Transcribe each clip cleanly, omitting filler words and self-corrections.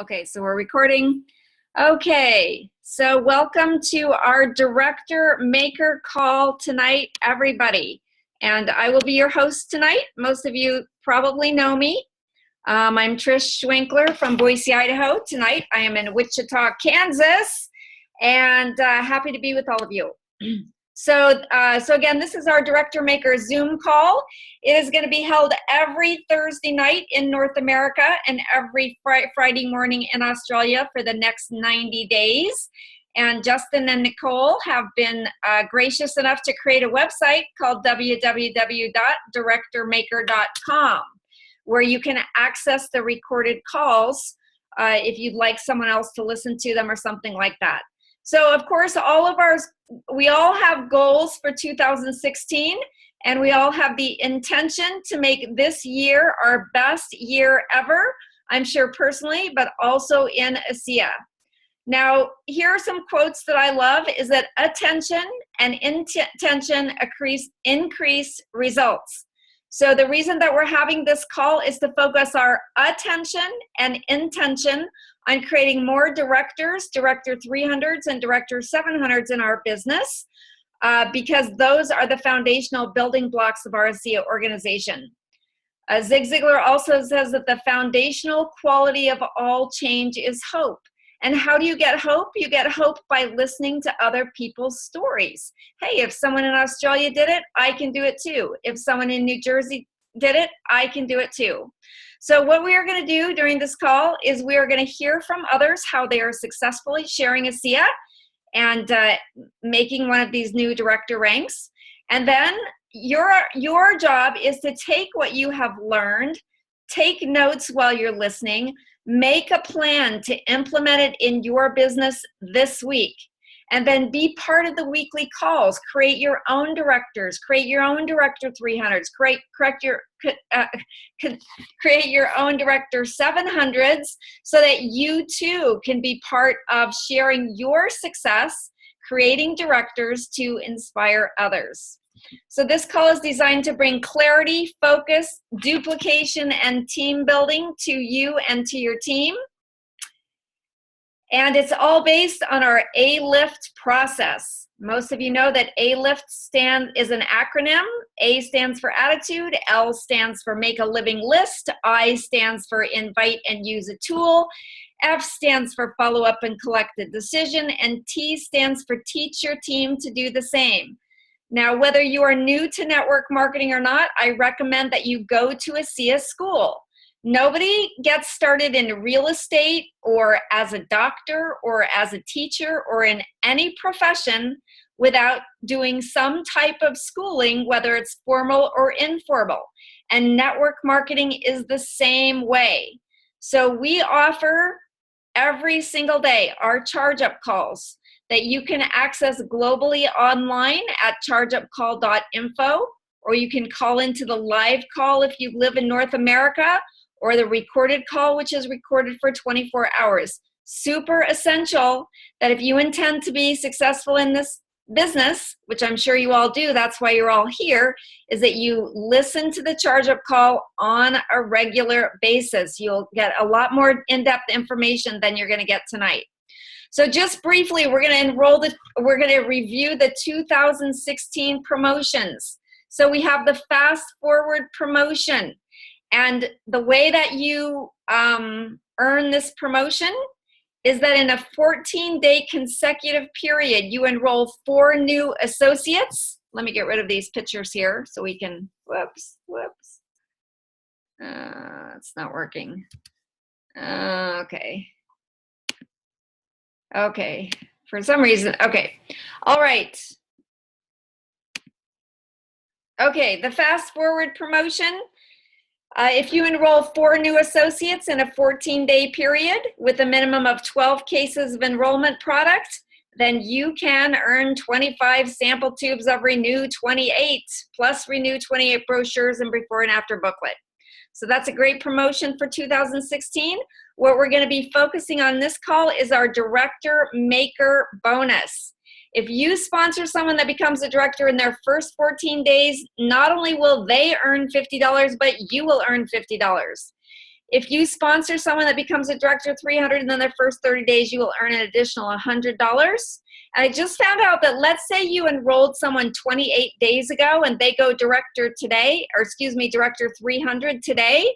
Okay, so we're recording. Okay, so welcome to our Director Maker call tonight, everybody. And I will be your host tonight. Most of you probably know me. I'm Trish Schwinkler from Boise, Idaho. Tonight I am in Wichita, Kansas, and happy to be with all of you. So again, this is our Director Maker Zoom call. It is going to be held every Thursday night in North America and every Friday morning in Australia for the next 90 days. And Justin and Nicole have been gracious enough to create a website called www.directormaker.com, where you can access the recorded calls if you'd like someone else to listen to them or something like that. So of course, we all have goals for 2016, and we all have the intention to make this year our best year ever, I'm sure personally, but also in ASEA. Now, here are some quotes that I love, is that attention and intention increase results. So the reason that we're having this call is to focus our attention and intention on creating more directors, Director 300s and Director 700s in our business, because those are the foundational building blocks of our ASEA organization. Zig Ziglar also says that the foundational quality of all change is hope. And how do you get hope? You get hope by listening to other people's stories. Hey, if someone in Australia did it, I can do it too. If someone in New Jersey did it, I can do it too. So what we are going to do during this call is we are going to hear from others how they are successfully sharing ASEA and making one of these new director ranks. And then your job is to take what you have learned, take notes while you're listening, make a plan to implement it in your business this week, and then be part of the weekly calls. Create your own directors, create your own Director 300s, create your own Director 700s, so that you too can be part of sharing your success, creating directors to inspire others. So this call is designed to bring clarity, focus, duplication, and team building to you and to your team. And it's all based on our A-Lift process. Most of you know that A-Lift is an acronym. A stands for attitude, L stands for make a living list, I stands for invite and use a tool, F stands for follow up and collect a decision, and T stands for teach your team to do the same. Now, whether you are new to network marketing or not, I recommend that you go to ASEA school. Nobody gets started in real estate or as a doctor or as a teacher or in any profession without doing some type of schooling, whether it's formal or informal. And network marketing is the same way. So we offer every single day our charge-up calls that you can access globally online at chargeupcall.info, or you can call into the live call if you live in North America, or the recorded call, which is recorded for 24 hours. Super essential that if you intend to be successful in this business, which I'm sure you all do, that's why you're all here, is that you listen to the charge-up call on a regular basis. You'll get a lot more in-depth information than you're going to get tonight. So just briefly, we're going to review the 2016 promotions. So we have the Fast Forward promotion. And the way that you earn this promotion is that in a 14-day consecutive period, you enroll 4 new associates. Let me get rid of these pictures here so we can, whoops. It's not working. Okay, for some reason, okay. All right. Okay, the Fast Forward promotion. If you enroll 4 new associates in a 14-day period with a minimum of 12 cases of enrollment product, then you can earn 25 sample tubes of Renew 28, plus Renew 28 brochures and before and after booklet. So that's a great promotion for 2016. What we're going to be focusing on this call is our Director Maker bonus. If you sponsor someone that becomes a director in their first 14 days, not only will they earn $50, but you will earn $50. If you sponsor someone that becomes a Director 300, and then their first 30 days, you will earn an additional $100. And I just found out that, let's say you enrolled someone 28 days ago and they go Director today, or excuse me, Director 300 today.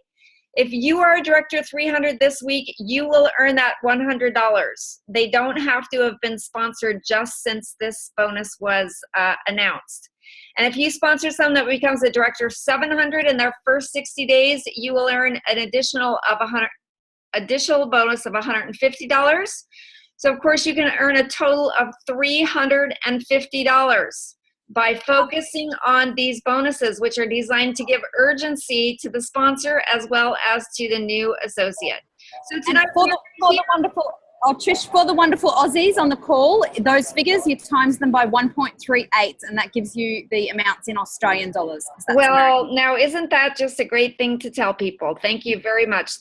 If you are a Director 300 this week, you will earn that $100. They don't have to have been sponsored just since this bonus was announced. And if you sponsor someone that becomes a Director 700 in their first 60 days, you will earn an additional bonus of $150. So of course you can earn a total of $350 by focusing on these bonuses, which are designed to give urgency to the sponsor as well as to the new associate. So tonight, for the wonderful, Trish, for the wonderful Aussies on the call, those figures, you times them by 1.38, and that gives you the amounts in Australian dollars. Well, now isn't that just a great thing to tell people? Thank you very much,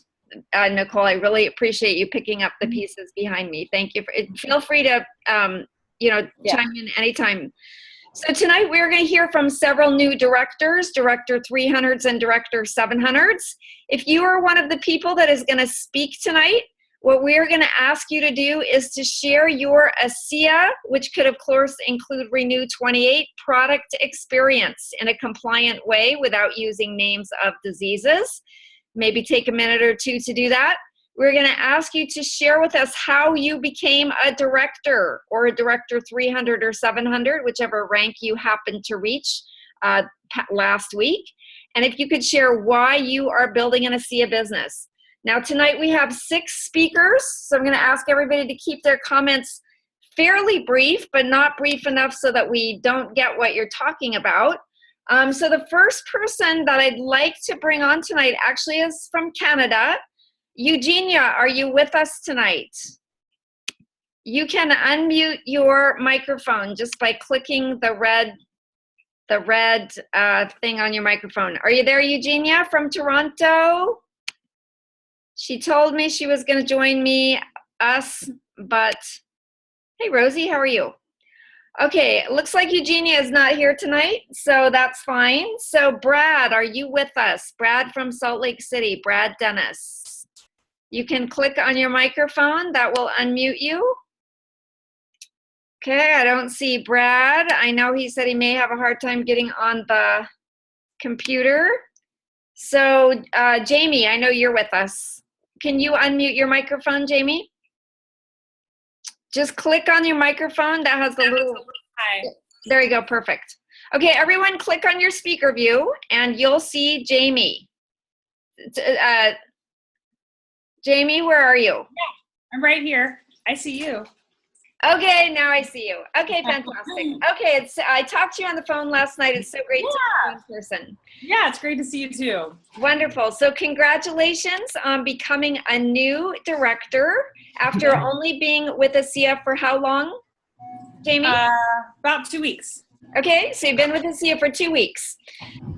Nicole. I really appreciate you picking up the pieces behind me. Thank you. Feel free to, chime in anytime. So tonight we're going to hear from several new directors, Director 300s and Director 700s. If you are one of the people that is going to speak tonight, what we're going to ask you to do is to share your ASEA, which could of course include Renew 28 product experience in a compliant way without using names of diseases. Maybe take a minute or two to do that. We're going to ask you to share with us how you became a director or a Director 300 or 700, whichever rank you happened to reach last week. And if you could share why you are building an ASEA business. Now tonight we have 6 speakers, so I'm going to ask everybody to keep their comments fairly brief, but not brief enough so that we don't get what you're talking about. So the first person that I'd like to bring on tonight actually is from Canada. Eugenia, are you with us tonight? You can unmute your microphone just by clicking the red thing on your microphone. Are you there, Eugenia from Toronto? She told me she was going to join us, but hey, Rosie, how are you? Okay, it looks like Eugenia is not here tonight, so that's fine. So Brad, are you with us? Brad from Salt Lake City, Brad Dennis. You can click on your microphone, that will unmute you. Okay, I don't see Brad. I know he said he may have a hard time getting on the computer. So Jamie, I know you're with us. Can you unmute your microphone, Jamie? Just click on your microphone. That has the little, hi. There you go, perfect. Okay, everyone click on your speaker view and you'll see Jamie. Jamie, where are you? Yeah, I'm right here. I see you. Okay, now I see you. Okay, fantastic. Okay, I talked to you on the phone last night. It's so great to see you in person. Yeah, it's great to see you too. Wonderful. So congratulations on becoming a new director after only being with ASEA for how long, Jamie? About 2 weeks. Okay, so you've been with ASEA for 2 weeks.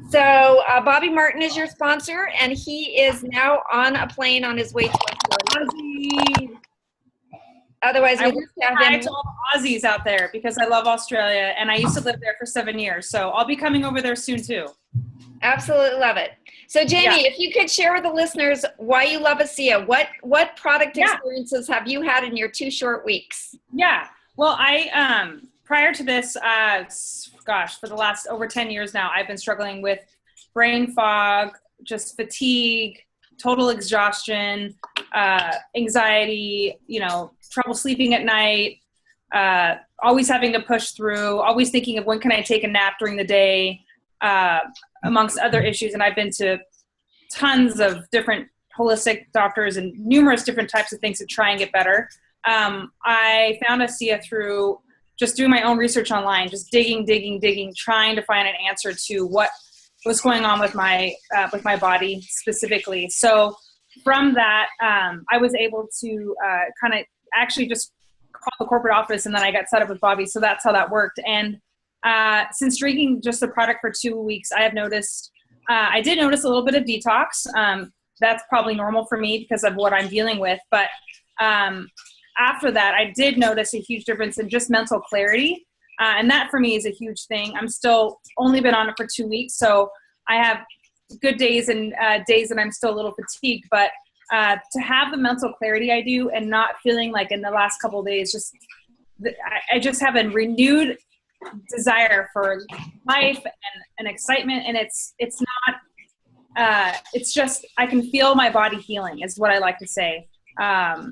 So Bobby Martin is your sponsor, and he is now on a plane on his way to Australia. Otherwise, we just have him. To all the Aussies out there because I love Australia, and I used to live there for 7 years. So I'll be coming over there soon too. Absolutely love it. So Jamie, if you could share with the listeners why you love ASEA, what product experiences have you had in your 2 short weeks? Yeah, well, I prior to this, for the last over 10 years now, I've been struggling with brain fog, just fatigue, total exhaustion, anxiety, trouble sleeping at night, always having to push through, always thinking of when can I take a nap during the day, amongst other issues. And I've been to tons of different holistic doctors and numerous different types of things to try and get better. I found ASEA through just doing my own research online, just digging, trying to find an answer to what was going on with my body specifically. So from that, I was able to kind of actually just call the corporate office, and then I got set up with Bobby. So that's how that worked. And since drinking just the product for 2 weeks, I have noticed, I did notice a little bit of detox. That's probably normal for me because of what I'm dealing with. But after that, I did notice a huge difference in just mental clarity. And that for me is a huge thing. I'm still only been on it for 2 weeks. So I have good days and days that I'm still a little fatigued, but to have the mental clarity I do and not feeling like in the last couple of days, I just have a renewed desire for life and excitement. And it's just, I can feel my body healing is what I like to say.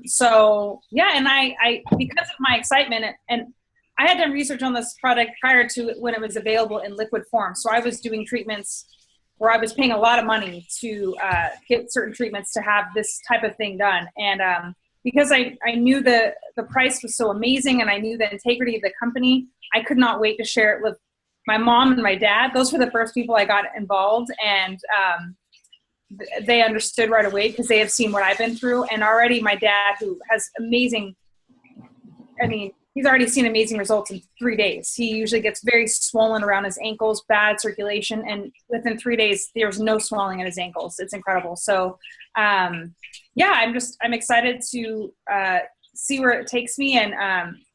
So yeah, and I because of my excitement and I had done research on this product prior to when it was available in liquid form. So I was doing treatments where I was paying a lot of money to get certain treatments to have this type of thing done. And because I knew the price was so amazing and I knew the integrity of the company, I could not wait to share it with my mom and my dad. Those were the first people I got involved, and they understood right away because they have seen what I've been through. And already my dad, who has he's already seen amazing results in 3 days. He usually gets very swollen around his ankles, bad circulation, and within 3 days, there's no swelling in his ankles. It's incredible. So, yeah, I'm excited to see where it takes me. And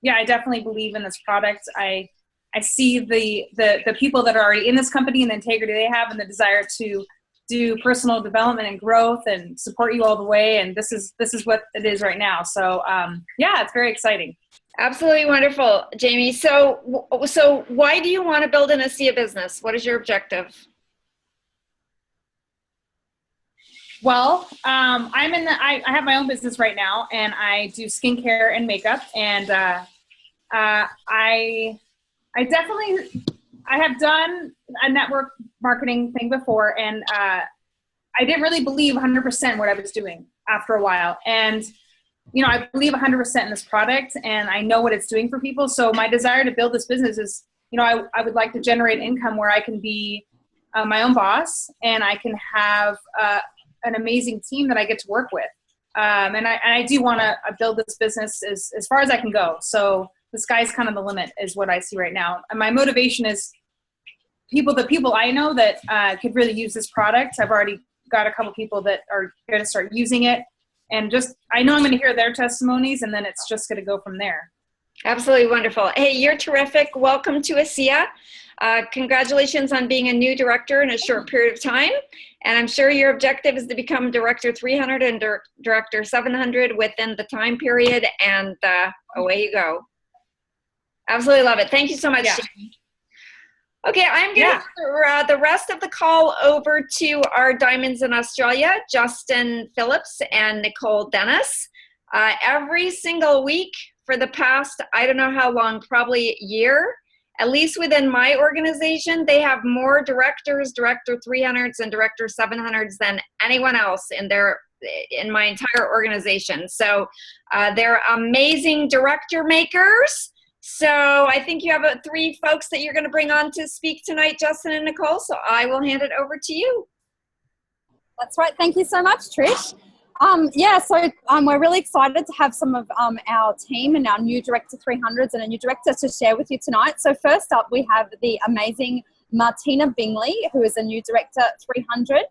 yeah, I definitely believe in this product. I see the people that are already in this company and the integrity they have and the desire to do personal development and growth and support you all the way. And this is what it is right now. So, yeah, it's very exciting. Absolutely wonderful, Jamie. So why do you want to build an ASEA business? What is your objective? Well, I have my own business right now, and I do skincare and makeup. And I have done a network marketing thing before, and I didn't really believe 100% what I was doing after a while. And I believe 100% in this product, and I know what it's doing for people. So my desire to build this business is, I would like to generate income where I can be my own boss, and I can have an amazing team that I get to work with. And I do want to build this business as far as I can go. So the sky's kind of the limit is what I see right now. And my motivation is the people I know that could really use this product. I've already got a couple people that are going to start using it. And I know I'm going to hear their testimonies, and then it's just going to go from there. Absolutely wonderful. Hey, you're terrific. Welcome to ASEA. Congratulations on being a new director in a short period of time. And I'm sure your objective is to become Director 300 and Director 700 within the time period, and away you go. Absolutely love it. Thank you so much, Jamie. Okay, I'm going to turn the rest of the call over to our Diamonds in Australia, Justin Phillips and Nicole Dennis. Every single week for the past, I don't know how long, probably a year, at least within my organization, they have more directors, Director 300s and Director 700s than anyone else in my entire organization. So they're amazing director makers. So I think you have 3 folks that you're going to bring on to speak tonight, Justin and Nicole. So I will hand it over to you. That's right. Thank you so much, Trish. We're really excited to have some of our team and our new Director 300s and a new director to share with you tonight. So first up, we have the amazing Martina Bingley, who is a new Director 300,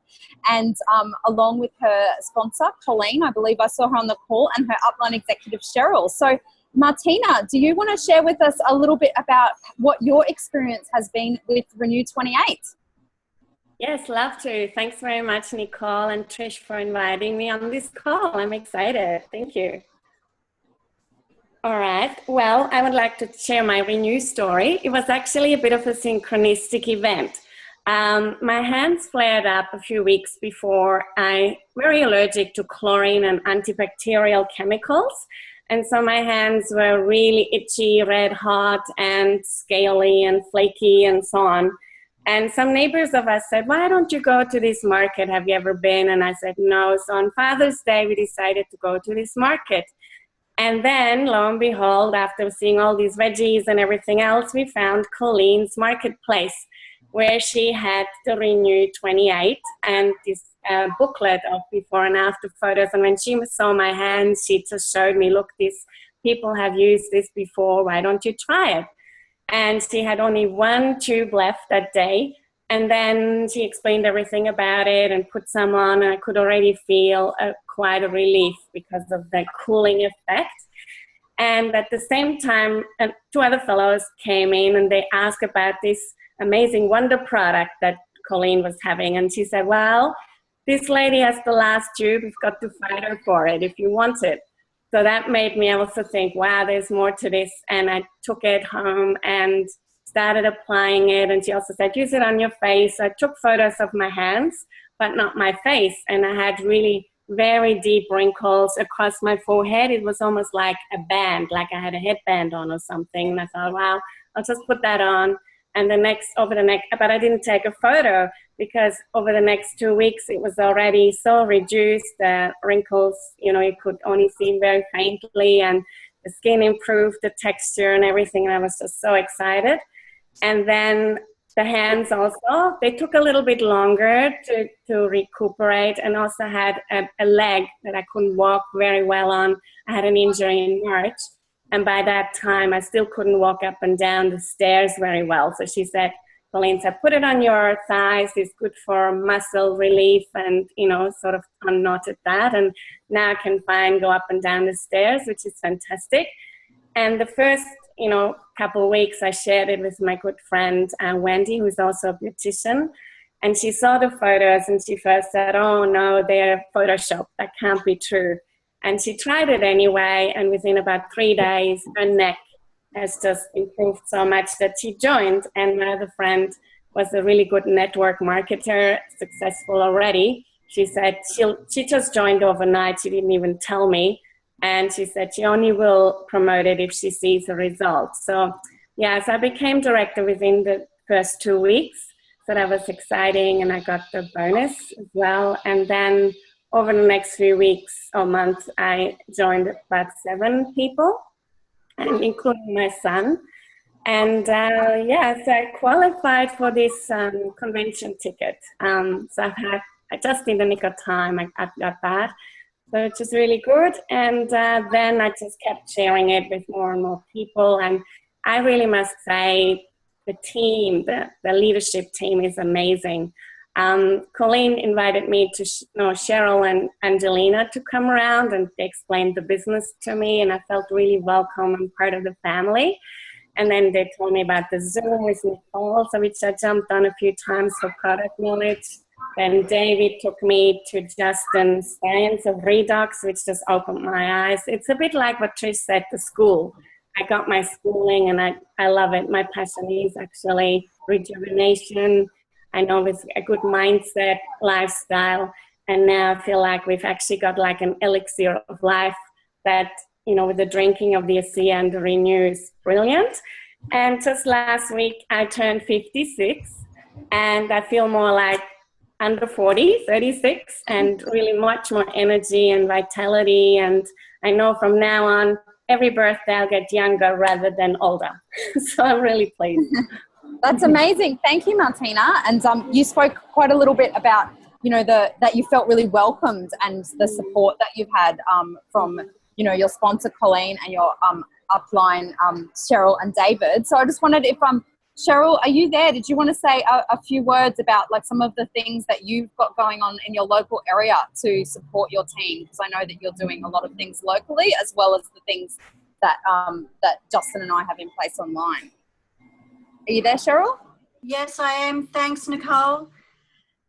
and along with her sponsor, Colleen, I believe I saw her on the call, and her upline executive, Cheryl. So Martina, do you want to share with us a little bit about what your experience has been with Renew 28? Yes, love to. Thanks very much, Nicole and Trish, for inviting me on this call. I'm excited. Thank you. All right. Well, I would like to share my Renew story. It was actually a bit of a synchronistic event. My hands flared up a few weeks before. I'm very allergic to chlorine and antibacterial chemicals. And so my hands were really itchy, red hot, and scaly and flaky and so on. And some neighbors of us said, why don't you go to this market? Have you ever been? And I said, no. So on Father's Day, we decided to go to this market. And then, lo and behold, after seeing all these veggies and everything else, we found Colleen's Marketplace, where she had the Renew 28 and this booklet of before and after photos. And when she saw my hands, she just showed me, look, these people have used this before. Why don't you try it? And she had only 1 tube left that day. And then she explained everything about it and put some on. And I could already feel quite a relief because of the cooling effect. And at the same time, 2 other fellows came in and they asked about this amazing wonder product that Colleen was having. And she said, well, this lady has the last tube, you've got to fight her for it if you want it. So that made me also think, wow, there's more to this. And I took it home and started applying it. And she also said, use it on your face. So I took photos of my hands, but not my face. And I had really very deep wrinkles across my forehead. It was almost like a band, like I had a headband on or something. And I thought, wow, I'll just put that on. And but I didn't take a photo because over the next 2 weeks, it was already so reduced. The wrinkles, you could only see very faintly, and the skin improved, the texture and everything. And I was just so excited. And then the hands also, they took a little bit longer to recuperate, and also had a leg that I couldn't walk very well on. I had an injury in March, and by that time I still couldn't walk up and down the stairs very well. So she said, Colleen said, put it on your thighs, it's good for muscle relief, and sort of unknotted that, and now I can go up and down the stairs, which is fantastic. And the first couple of weeks, I shared it with my good friend, Wendy, who's also a beautician. And she saw the photos and she first said, oh no, they're Photoshopped. That can't be true. And she tried it anyway. And within about 3 days, her neck has just improved so much that she joined. And my other friend was a really good network marketer, successful already. She said she just joined overnight. She didn't even tell me. And she said she only will promote it if she sees a result. So, so I became director within the first 2 weeks. So that was exciting, and I got the bonus as well. And then over the next few weeks or months, I joined about 7 people, and including my son. And so I qualified for this convention ticket. So I just in the nick of time, I got that. So it was really good. And then I just kept sharing it with more and more people. And I really must say the team, the leadership team is amazing. Colleen invited me to, Cheryl and Angelina to come around, and they explained the business to me, and I felt really welcome and part of the family. And then they told me about the Zoom with Nicole, so which I jumped on a few times for product knowledge. Then David took me to Justin's Science of Redox, which just opened my eyes. It's a bit like what Trish said, the school. I got my schooling, and I love it. My passion is actually rejuvenation. I know with a good mindset, lifestyle, and now I feel like we've actually got like an elixir of life that, with the drinking of the ASEA and the Renew is brilliant. And just last week, I turned 56, and I feel more like under 40, 36, and really much more energy and vitality. And I know from now on, every birthday I'll get younger rather than older. So I'm really pleased. That's amazing. Thank you, Martina. And you spoke quite a little bit about, that you felt really welcomed and the support that you've had from, your sponsor, Colleen, and your upline, Cheryl and David. So I just wondered if, Cheryl, are you there? Did you want to say a few words about like some of the things that you've got going on in your local area to support your team? Because I know that you're doing a lot of things locally as well as the things that that Justin and I have in place online. Are you there, Cheryl? Yes, I am. Thanks, Nicole.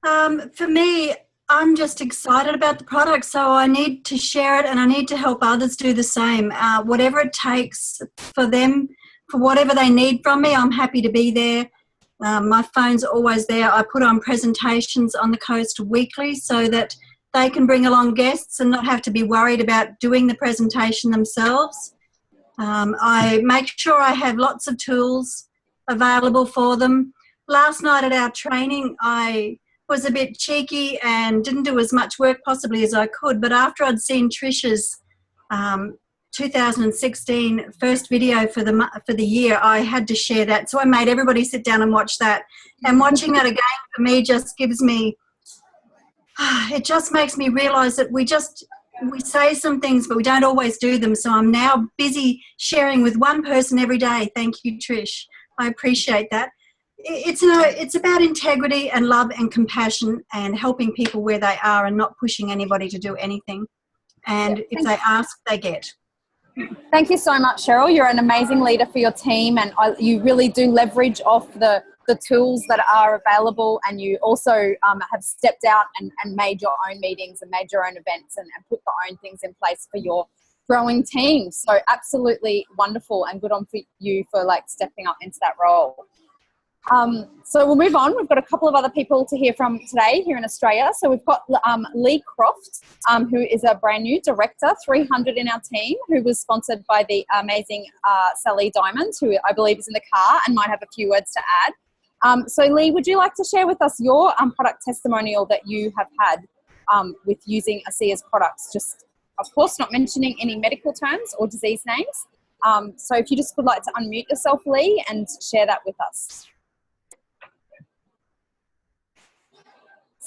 For me, I'm just excited about the product, so I need to share it and I need to help others do the same. Whatever it takes for them, for whatever they need from me, I'm happy to be there. My phone's always there. I put on presentations on the coast weekly so that they can bring along guests and not have to be worried about doing the presentation themselves. I make sure I have lots of tools available for them. Last night at our training, I was a bit cheeky and didn't do as much work possibly as I could, but after I'd seen Trish's 2016 first video for the year, I had to share that. So I made everybody sit down and watch that. And watching that again for me just gives me, it just makes me realise that we say some things, but we don't always do them. So I'm now busy sharing with one person every day. Thank you, Trish. I appreciate that. It's about integrity and love and compassion and helping people where they are and not pushing anybody to do anything. And if they ask, they get. Thank you so much, Cheryl. You're an amazing leader for your team, and you really do leverage off the the tools that are available, and you also have stepped out and made your own meetings and made your own events and put the own things in place for your growing team. So absolutely wonderful, and good on for you for like stepping up into that role. So we'll move on. We've got a couple of other people to hear from today here in Australia. So we've got Lee Croft, who is a brand new Director 300 in our team, who was sponsored by the amazing Sally Diamond, who I believe is in the car and might have a few words to add. So Lee, would you like to share with us your product testimonial that you have had with using ASEA's products? Just, of course, not mentioning any medical terms or disease names. So if you just would like to unmute yourself, Lee, and share that with us.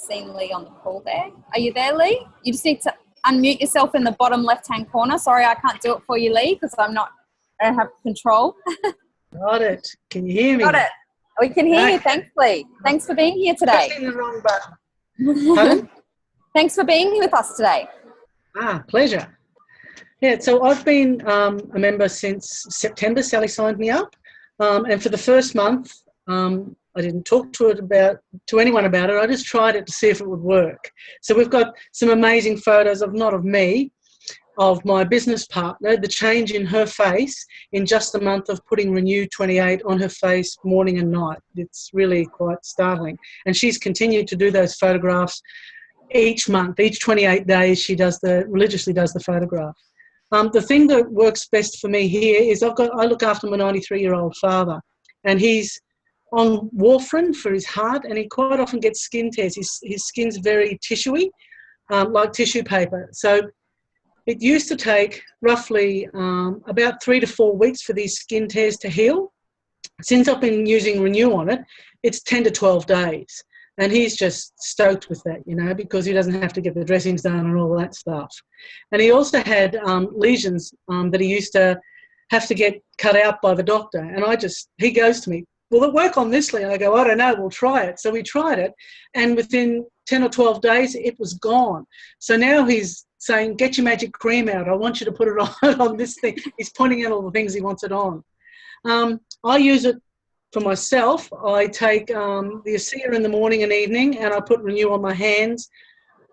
Seen Lee on the call there. Are you there, Lee? You just need to unmute yourself in the bottom left-hand corner. Sorry, I can't do it for you, Lee, because I don't have control. Got it. Can you hear me? Got it. We can hear you. Thanks, Lee. Thanks for being here today. Pressing the wrong button. Pardon? Thanks for being here with us today. Pleasure. Yeah, so I've been a member since September. Sally signed me up, and for the first month, I didn't talk to anyone about it. I just tried it to see if it would work. So we've got some amazing photos not of me, of my business partner, the change in her face in just a month of putting Renew28 on her face morning and night. It's really quite startling. And she's continued to do those photographs each month, each 28 days she religiously does the photograph. The thing that works best for me here is I look after my 93-year-old father, and he's on warfarin for his heart, and he quite often gets skin tears. His skin's very tissuey, like tissue paper. So it used to take roughly about 3 to 4 weeks for these skin tears to heal. Since I've been using Renew on it, it's 10 to 12 days. And he's just stoked with that, because he doesn't have to get the dressings done and all that stuff. And he also had lesions that he used to have to get cut out by the doctor. And he goes to me, will it work on this, Lee? And I go, I don't know, we'll try it. So we tried it, and within 10 or 12 days, it was gone. So now he's saying, get your magic cream out. I want you to put it on this thing. He's pointing out all the things he wants it on. I use it for myself. I take the ASEA in the morning and evening, and I put Renew on my hands,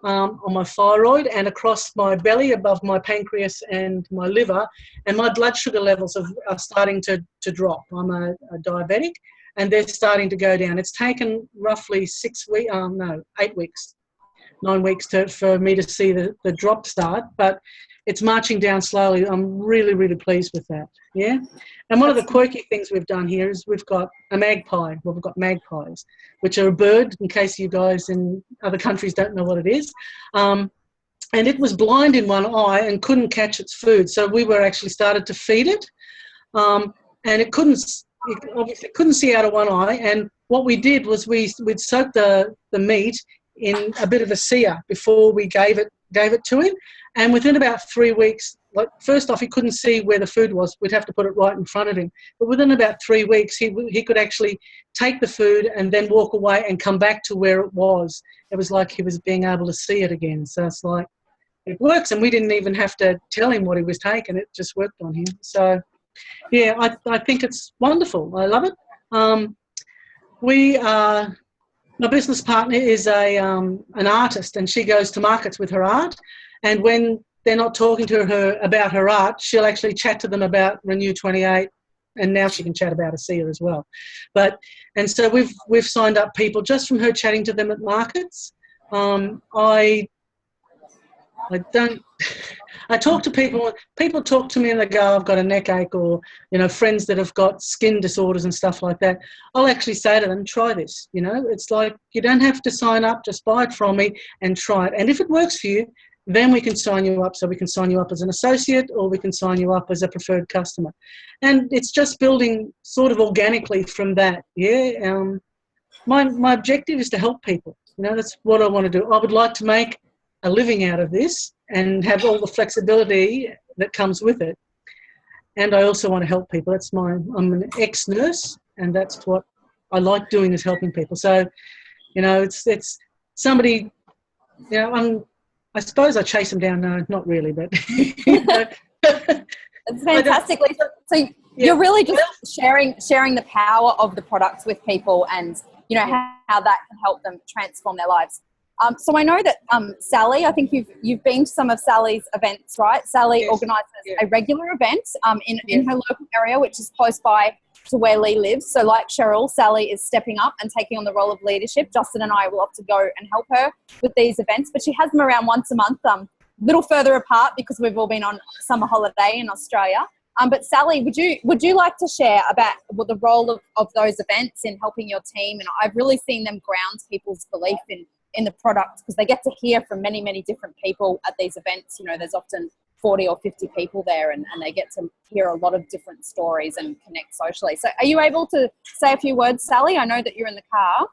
on my thyroid, and across my belly above my pancreas and my liver, and my blood sugar levels are starting to drop. I'm a diabetic, and they're starting to go down. It's taken roughly 8 weeks, 9 weeks for me to see the drop start, but it's marching down slowly. I'm really, really pleased with that, yeah? And one of the quirky things we've done here is we've got a magpie. Well, we've got magpies, which are a bird, in case you guys in other countries don't know what it is. And it was blind in one eye and couldn't catch its food. So we were actually started to feed it. And it obviously couldn't see out of one eye. And what we did was we'd soak the meat in a bit of ASEA before we gave it to him. And within about 3 weeks, first off, he couldn't see where the food was. We'd have to put it right in front of him. But within about 3 weeks, he could actually take the food and then walk away and come back to where it was. It was like he was being able to see it again. So it's like, it works, and we didn't even have to tell him what he was taking. It just worked on him. So, yeah, I think it's wonderful. I love it. My business partner is an artist, and she goes to markets with her art. And when they're not talking to her about her art, she'll actually chat to them about Renew28, and now she can chat about ASEA as well. And so we've signed up people just from her chatting to them at markets. I talk to people talk to me and they go, I've got a neck ache, or, friends that have got skin disorders and stuff like that. I'll actually say to them, try this, it's like, you don't have to sign up, just buy it from me and try it. And if it works for you, then we can sign you up. So we can sign you up as an associate, or we can sign you up as a preferred customer. And it's just building sort of organically from that. Yeah. My objective is to help people. That's what I want to do. I would like to make a living out of this and have all the flexibility that comes with it. And I also want to help people. I'm an ex-nurse, and that's what I like doing, is helping people. So, it's somebody, I suppose I chase them down. No, not really, but It's fantastic. So You're really just sharing the power of the products with people, and you know how that can help them transform their lives. So I know that Sally, I think you've been to some of Sally's events, right? Sally organises a regular event in her local area, which is close by to where Lee lives. So like Cheryl, Sally is stepping up and taking on the role of leadership. Justin and I will have to go and help her with these events, but she has them around once a month, a little further apart because we've all been on summer holiday in Australia. But Sally, would you like to share about the role of those events in helping your team? And I've really seen them ground people's belief in the product, because they get to hear from many, many different people at these events. You know, there's often 40 or 50 people there, and they get to hear a lot of different stories and connect socially. So are you able to say a few words, Sally? I know that you're in the car.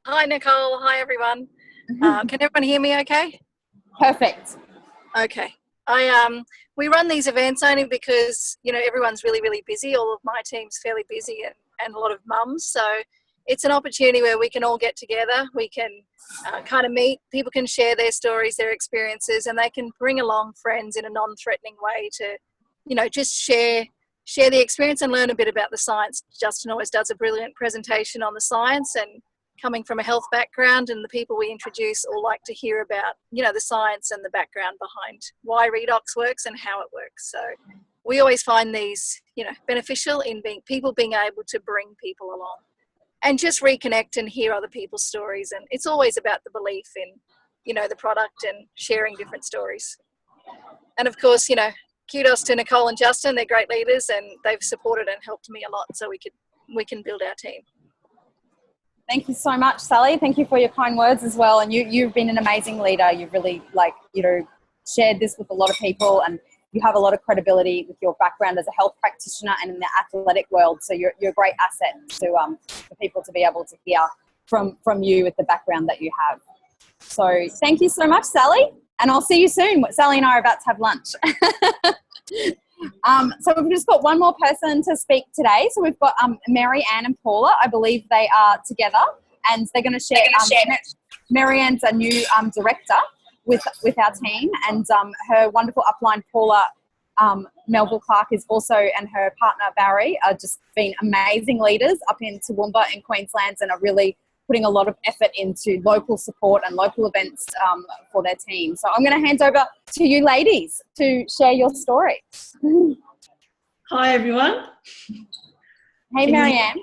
Hi, Nicole. Hi, everyone. Can everyone hear me okay? Perfect. Okay. We run these events only because, you know, everyone's really, really busy. All of my team's fairly busy, and a lot of mums. So it's an opportunity where we can all get together. We can kind of meet. People can share their stories, their experiences, and they can bring along friends in a non-threatening way to, you know, just share the experience and learn a bit about the science. Justin always does a brilliant presentation on the science, and coming from a health background, and the people we introduce all like to hear about, you know, the science and the background behind why redox works and how it works. So we always find these, you know, beneficial in people being able to bring people along and just reconnect and hear other people's stories. And it's always about the belief in, you know, the product and sharing different stories. And of course, you know, kudos to Nicole and Justin. They're great leaders, and they've supported and helped me a lot so we can build our team. Thank you so much, Sally. Thank you for your kind words as well. And you've been an amazing leader. You've really, shared this with a lot of people, and you have a lot of credibility with your background as a health practitioner and in the athletic world. So you're a great asset for people to be able to hear from you with the background that you have. So thank you so much, Sally. And I'll see you soon. Sally and I are about to have lunch. So we've just got one more person to speak today. So we've got Mary Ann and Paula. I believe they are together, and they're going to share. Mary Ann's a new director with our team, and her wonderful upline Paula Melville Clark is also, and her partner Barry are just been amazing leaders up in Toowoomba in Queensland, and are really putting a lot of effort into local support and local events for their team. So I'm going to hand over to you ladies to share your stories. Hi, everyone. Hey, Marianne.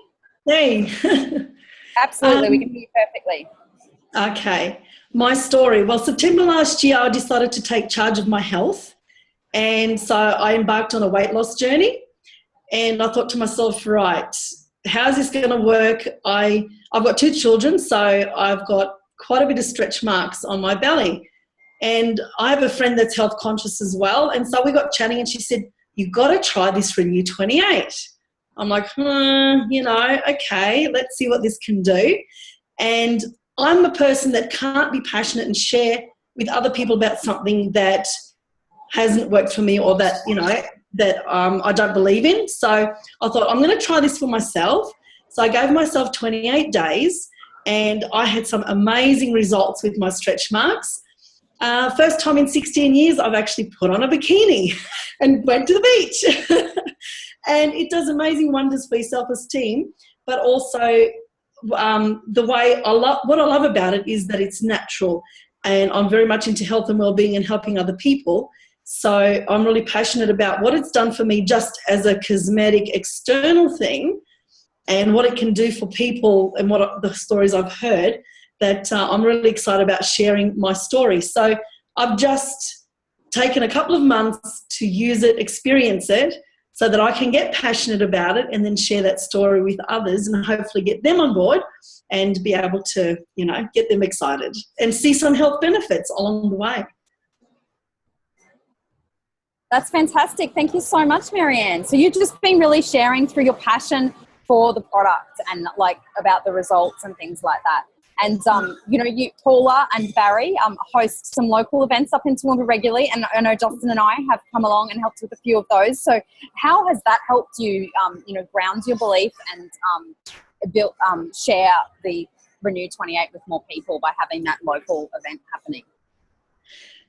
Hey. Absolutely, we can hear you perfectly. Okay. My story. Well, September last year, I decided to take charge of my health. And so I embarked on a weight loss journey. And I thought to myself, right, how's this going to work? I've got 2 children, so I've got quite a bit of stretch marks on my belly. And I have a friend that's health conscious as well. And so we got chatting, and she said, you've got to try this Renew 28. I'm like, okay, let's see what this can do. And I'm a person that can't be passionate and share with other people about something that hasn't worked for me, or that, that I don't believe in. So I thought, I'm going to try this for myself. So I gave myself 28 days, and I had some amazing results with my stretch marks. First time in 16 years, I've actually put on a bikini and went to the beach. And it does amazing wonders for your self-esteem, but also the way what I love about it is that it's natural, and I'm very much into health and well-being and helping other people. So I'm really passionate about what it's done for me just as a cosmetic external thing, and what it can do for people, and what the stories I've heard, that I'm really excited about sharing my story. So I've just taken a couple of months to use it, experience it, so that I can get passionate about it and then share that story with others, and hopefully get them on board and be able to, get them excited and see some health benefits along the way. That's fantastic. Thank you so much, Marianne. So you've just been really sharing through your passion for the product and about the results and things like that. And, you, Paula and Barry host some local events up in Toowoomba regularly, and I know Justin and I have come along and helped with a few of those. So how has that helped you, ground your belief and share the Renew 28 with more people by having that local event happening?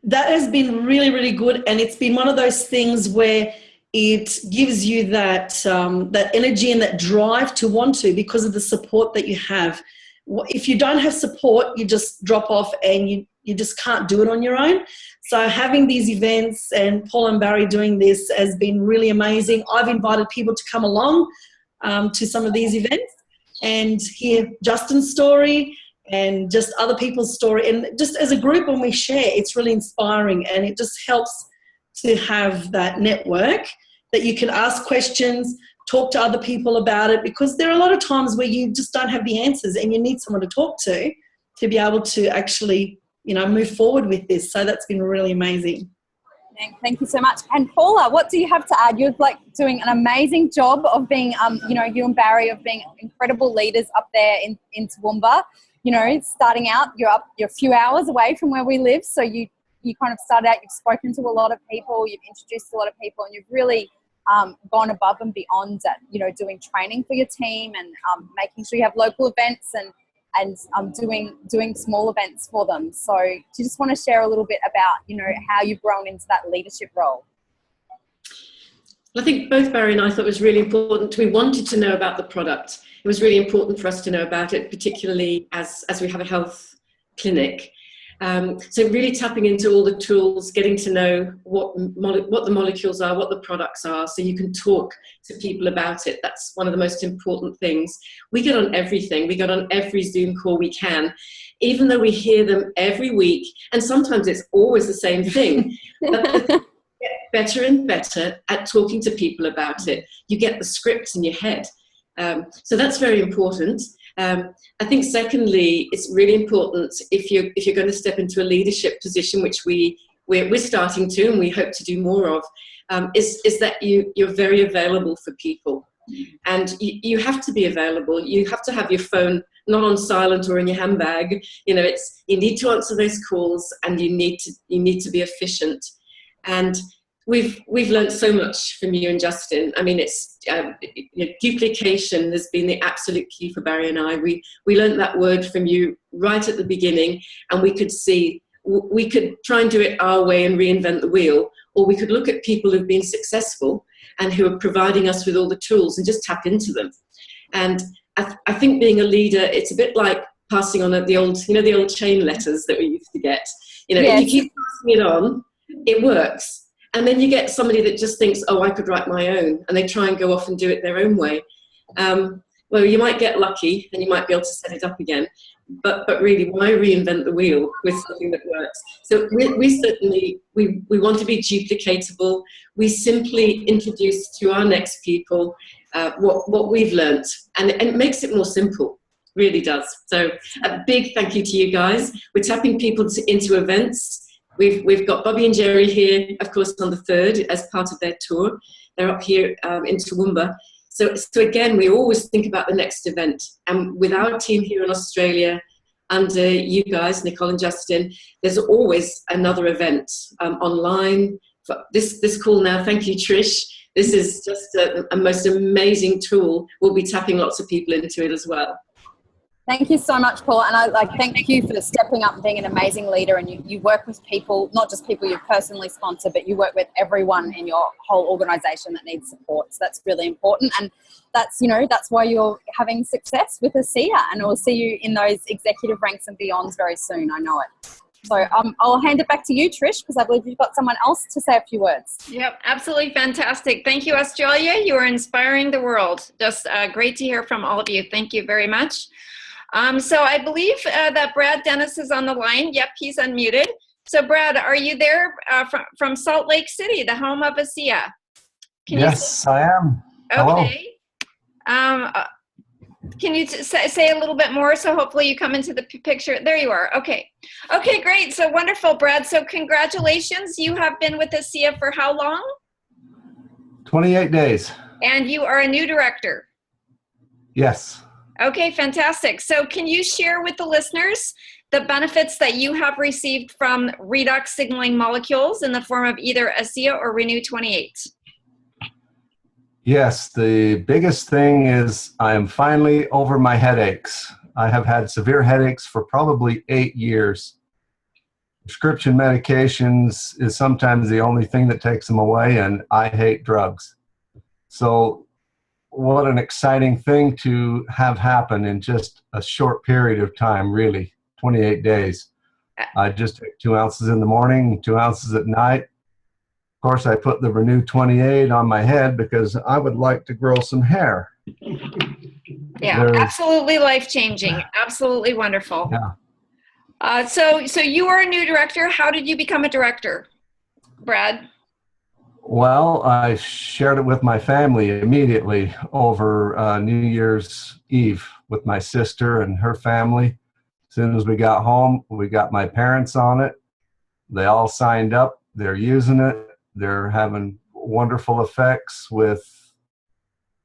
That has been really, really good, and it's been one of those things where it gives you that that energy and that drive to want to, because of the support that you have. If you don't have support, you just drop off and you just can't do it on your own. So having these events and Paul and Barry doing this has been really amazing. I've invited people to come along to some of these events and hear Justin's story and just other people's story. And just as a group, when we share, it's really inspiring, and it just helps to have that network that you can ask questions, talk to other people about it, because there are a lot of times where you just don't have the answers and you need someone to talk to be able to actually, move forward with this. So that's been really amazing. Thank you so much. And Paula, what do you have to add? You're doing an amazing job of being, you and Barry, of being incredible leaders up there in Toowoomba. Starting out, you're a few hours away from where we live. So you kind of started out, you've spoken to a lot of people, you've introduced a lot of people, and you've really gone above and beyond at, doing training for your team and making sure you have local events and doing small events for them. So do you just want to share a little bit about, how you've grown into that leadership role? I think both Barry and I thought it was really important. We wanted to know about the product. It was really important for us to know about it, particularly as we have a health clinic. So really tapping into all the tools, getting to know what the molecules are, what the products are, so you can talk to people about it. That's one of the most important things. We get on everything. We get on every Zoom call we can, even though we hear them every week, and sometimes it's always the same thing. But get better and better at talking to people about it. You get the scripts in your head. So that's very important. I think secondly, it's really important if you're going to step into a leadership position, which we're starting to and we hope to do more of, is that you're very available for people. And you have to be available. You have to have your phone not on silent or in your handbag. You need to answer those calls, and you need to be efficient. And we've learned so much from you and Justin. I mean, it's duplication has been the absolute key for Barry and I. We learned that word from you right at the beginning, and we could see we could try and do it our way and reinvent the wheel, or we could look at people who've been successful and who are providing us with all the tools and just tap into them. And I think being a leader, it's a bit like passing on the old chain letters that we used to get. Yes. If you keep passing it on, it works. And then you get somebody that just thinks, oh, I could write my own, and they try and go off and do it their own way. Well, you might get lucky and you might be able to set it up again, but really, why reinvent the wheel with something that works? So we certainly want to be duplicatable. We simply introduce to our next people what we've learnt, and it makes it more simple. Really does. So a big thank you to you guys. We're tapping people into events. We've got Bobby and Jerry here, of course, on the 3rd as part of their tour. They're up here in Toowoomba. So again, we always think about the next event. And with our team here in Australia, under you guys, Nicole and Justin, there's always another event online. For this call now, thank you, Trish. This is just a most amazing tool. We'll be tapping lots of people into it as well. Thank you so much, Paul. And I thank you for stepping up and being an amazing leader. And you work with people, not just people you personally sponsor, but you work with everyone in your whole organisation that needs support. So that's really important. And that's why you're having success with ASEA. And we'll see you in those executive ranks and beyonds very soon. I know it. So I'll hand it back to you, Trish, because I believe you've got someone else to say a few words. Yep, absolutely fantastic. Thank you, Australia. You are inspiring the world. Just great to hear from all of you. Thank you very much. So I believe that Brad Dennis is on the line. Yep, he's unmuted. So Brad, are you there from Salt Lake City, the home of ASEA? Yes, I am. Okay. Hello. Can you say a little bit more? So hopefully you come into the picture. There you are. Okay. Okay, great. So wonderful, Brad. So congratulations. You have been with ASEA for how long? 28 days. And you are a new director. Yes. Okay, fantastic. So can you share with the listeners the benefits that you have received from redox signaling molecules in the form of either ASEA or Renew28? Yes, the biggest thing is I am finally over my headaches. I have had severe headaches for probably 8 years. prescription medications is sometimes the only thing that takes them away, and I hate drugs. So what an exciting thing to have happen in just a short period of time, really, 28 days. I just take 2 ounces in the morning, 2 ounces at night. Of course, I put the Renew 28 on my head because I would like to grow some hair. Yeah, absolutely life-changing. Absolutely wonderful. Yeah. So you are a new director. How did you become a director, Brad? Well, I shared it with my family immediately over New Year's Eve with my sister and her family. As soon as we got home, we got my parents on it. They all signed up. They're using it. They're having wonderful effects with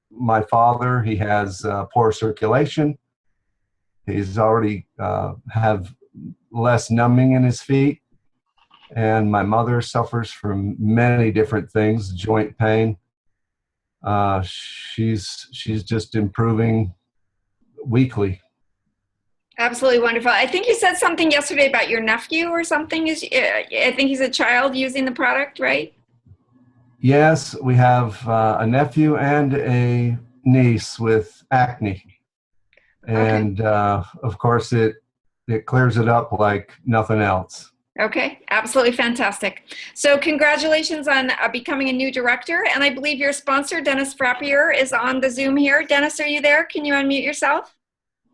my father. He has poor circulation. He's already have less numbing in his feet. And my mother suffers from many different things, joint pain. She's just improving weekly. Absolutely wonderful. I think you said something yesterday about your nephew or something. I think he's a child using the product, right? Yes, we have a nephew and a niece with acne. And of course, it clears it up like nothing else. Okay, absolutely fantastic. So congratulations on becoming a new director. And I believe your sponsor, Dennis Frappier, is on the Zoom here. Dennis, are you there? Can you unmute yourself?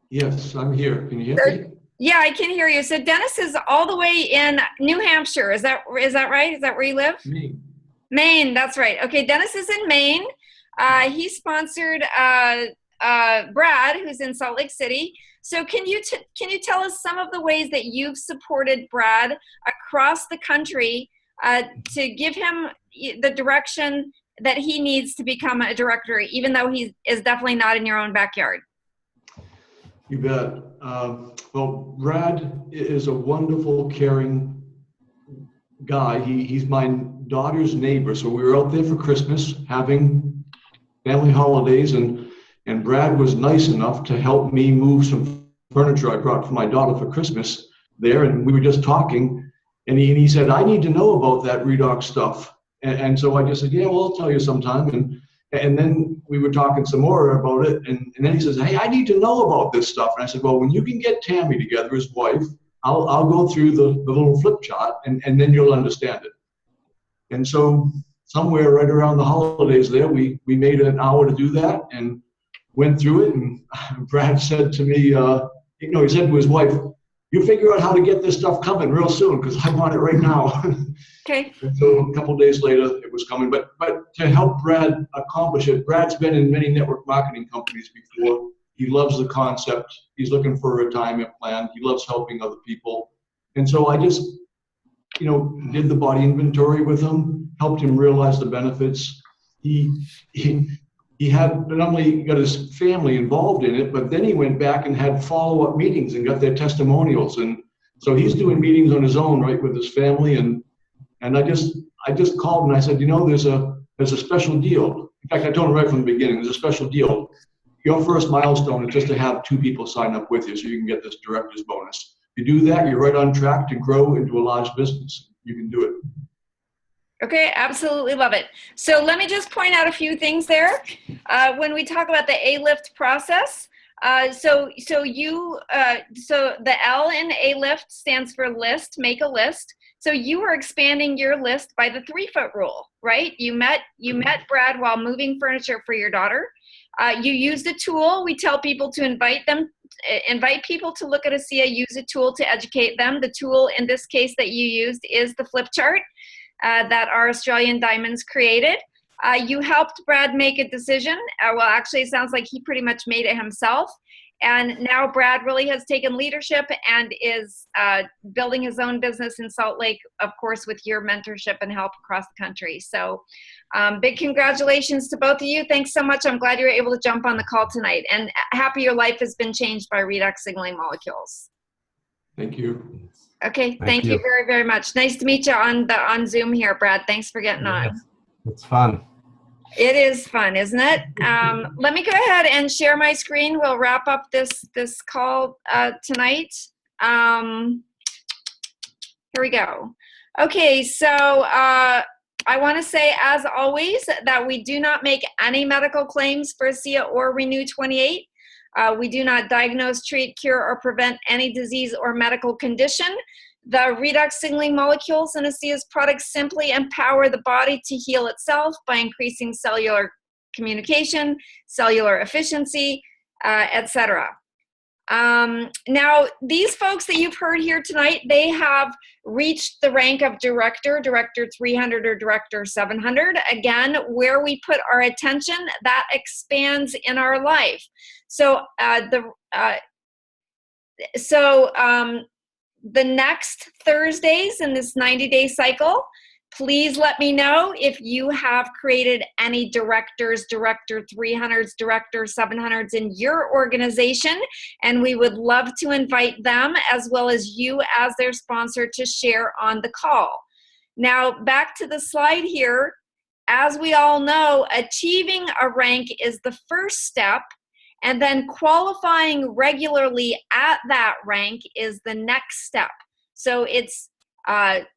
Yes, I'm here. Can you hear me? Yeah, I can hear you. So Dennis is all the way in New Hampshire. Is that right? Is that where you live? Maine. Maine, that's right. Okay, Dennis is in Maine. He sponsored Brad, who's in Salt Lake City. So can you tell us some of the ways that you've supported Brad across the country to give him the direction that he needs to become a director, even though he is definitely not in your own backyard? You bet. Well, Brad is a wonderful, caring guy. He's my daughter's neighbor. So we were out there for Christmas having family holidays, and Brad was nice enough to help me move some furniture I brought for my daughter for Christmas there. And we were just talking, and he said, I need to know about that redox stuff. And so I just said, yeah, well, I'll tell you sometime. And then we were talking some more about it. And then he says, hey, I need to know about this stuff. And I said, well, when you can get Tammy together, his wife, I'll go through the little flip chart, and then you'll understand it. And so somewhere right around the holidays there, we made an hour to do that and went through it. And Brad said to me, he said to his wife, you figure out how to get this stuff coming real soon, because I want it right now. Okay. And so a couple of days later, it was coming. But to help Brad accomplish it, Brad's been in many network marketing companies before. He loves the concept. He's looking for a retirement plan. He loves helping other people. And so I just, did the body inventory with him, helped him realize the benefits. He had not only got his family involved in it, but then he went back and had follow-up meetings and got their testimonials. And so he's doing meetings on his own, right, with his family. And I just called and I said, there's a special deal. In fact, I told him right from the beginning, there's a special deal. Your first milestone is just to have 2 people sign up with you so you can get this director's bonus. If you do that, you're right on track to grow into a large business. You can do it. Okay, absolutely love it. So let me just point out a few things there. When we talk about the A-Lift process, so the L in A-Lift stands for list, make a list. So you are expanding your list by the 3-foot rule, right? You met Brad while moving furniture for your daughter. You used a tool. We tell people to invite people to look at a SIA, use a tool to educate them. The tool in this case that you used is the flip chart that our Australian Diamonds created. You helped Brad make a decision. Well, actually, it sounds like he pretty much made it himself. And now Brad really has taken leadership and is building his own business in Salt Lake, of course, with your mentorship and help across the country. So big congratulations to both of you. Thanks so much. I'm glad you were able to jump on the call tonight. And happy your life has been changed by redox signaling molecules. Thank you. Okay, thank you very, very much. Nice to meet you on Zoom here, Brad. Thanks for getting on. It's fun. It is fun, isn't it? Let me go ahead and share my screen. We'll wrap up this call tonight. Here we go. Okay, so I want to say, as always, that we do not make any medical claims for ASEA or Renew 28. We do not diagnose, treat, cure, or prevent any disease or medical condition. The redox signaling molecules in ASEA's products simply empower the body to heal itself by increasing cellular communication, cellular efficiency, etc. Now, these folks that you've heard here tonight, they have reached the rank of Director, Director 300 or Director 700. Again, where we put our attention, that expands in our life. So the next Thursdays in this 90-day cycle, please let me know if you have created any directors, Director 300s, Director 700s in your organization, and we would love to invite them as well as you as their sponsor to share on the call. Now, back to the slide here. As we all know, achieving a rank is the first step, and then qualifying regularly at that rank is the next step. So it's the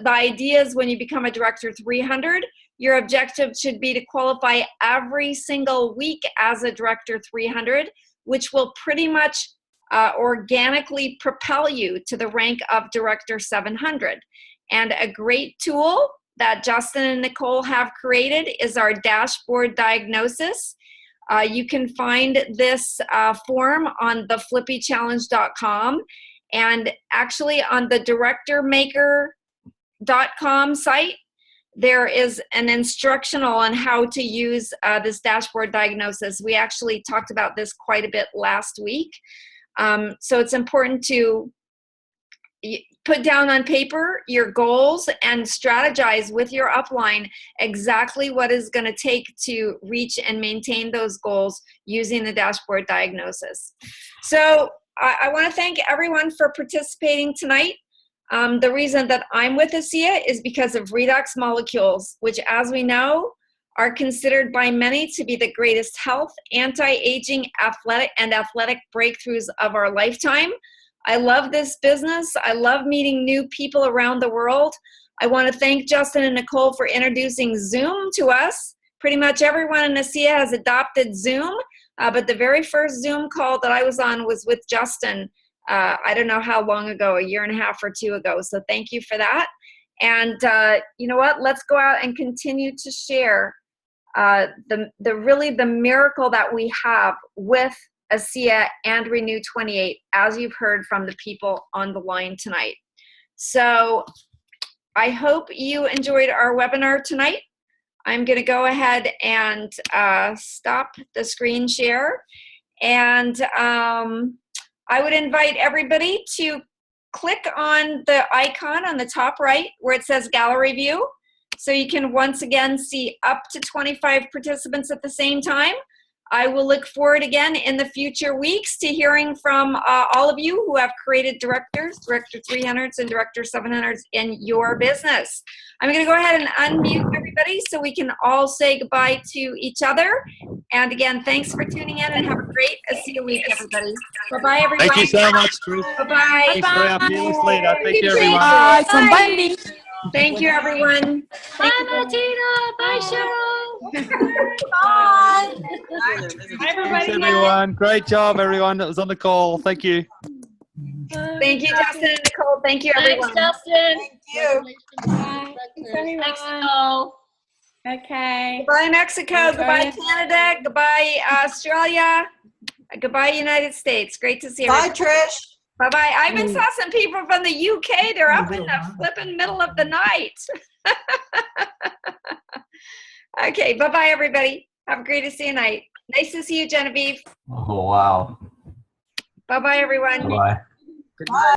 idea is when you become a Director 300, your objective should be to qualify every single week as a Director 300, which will pretty much organically propel you to the rank of Director 700. And a great tool that Justin and Nicole have created is our dashboard diagnosis. You can find this form on the flippychallenge.com. And actually on the DirectorMaker.com site, there is an instructional on how to use this dashboard diagnosis. We actually talked about this quite a bit last week. So it's important to put down on paper your goals and strategize with your upline exactly what is going to take to reach and maintain those goals using the dashboard diagnosis. So I want to thank everyone for participating tonight. The reason that I'm with ASEA is because of redox molecules, which, as we know, are considered by many to be the greatest health, anti-aging, athletic breakthroughs of our lifetime. I love this business. I love meeting new people around the world. I want to thank Justin and Nicole for introducing Zoom to us. Pretty much everyone in ASEA has adopted Zoom. But the very first Zoom call that I was on was with Justin, I don't know how long ago, a year and a half or two ago. So thank you for that. And you know what? Let's go out and continue to share the miracle that we have with ASEA and Renew 28, as you've heard from the people on the line tonight. So I hope you enjoyed our webinar tonight. I'm going to go ahead and stop the screen share. And I would invite everybody to click on the icon on the top right where it says Gallery View. So you can once again see up to 25 participants at the same time. I will look forward again in the future weeks to hearing from all of you who have created directors, Director 300s and Director 700s in your business. I'm going to go ahead and unmute everybody so we can all say goodbye to each other. And again, thanks for tuning in and have a great ASEA week, everybody. Bye-bye, everyone. Thank you so much, Chris. Bye-bye. Thanks for our fearless leader. Thank you, everyone. Bye. Thank you, everyone. Bye, Martina. Bye, Cheryl. Bye. Bye, everybody. Thanks, everyone. Great job, everyone that was on the call. Thank you. Thank you, Justin and Nicole. Thank you, everyone. Thanks, Justin. Thank you. Thanks, Nicole. Okay. Goodbye, Mexico. Goodbye, Canada. Goodbye, Australia. Goodbye, United States. Great to see you. Bye, Trish. Bye-bye. I even saw some people from the UK. They're up in the flipping middle of the night. Okay, bye-bye, everybody. Have a great ASEA night. Nice to see you, Genevieve. Oh, wow. Bye-bye, everyone. Bye-bye. Bye.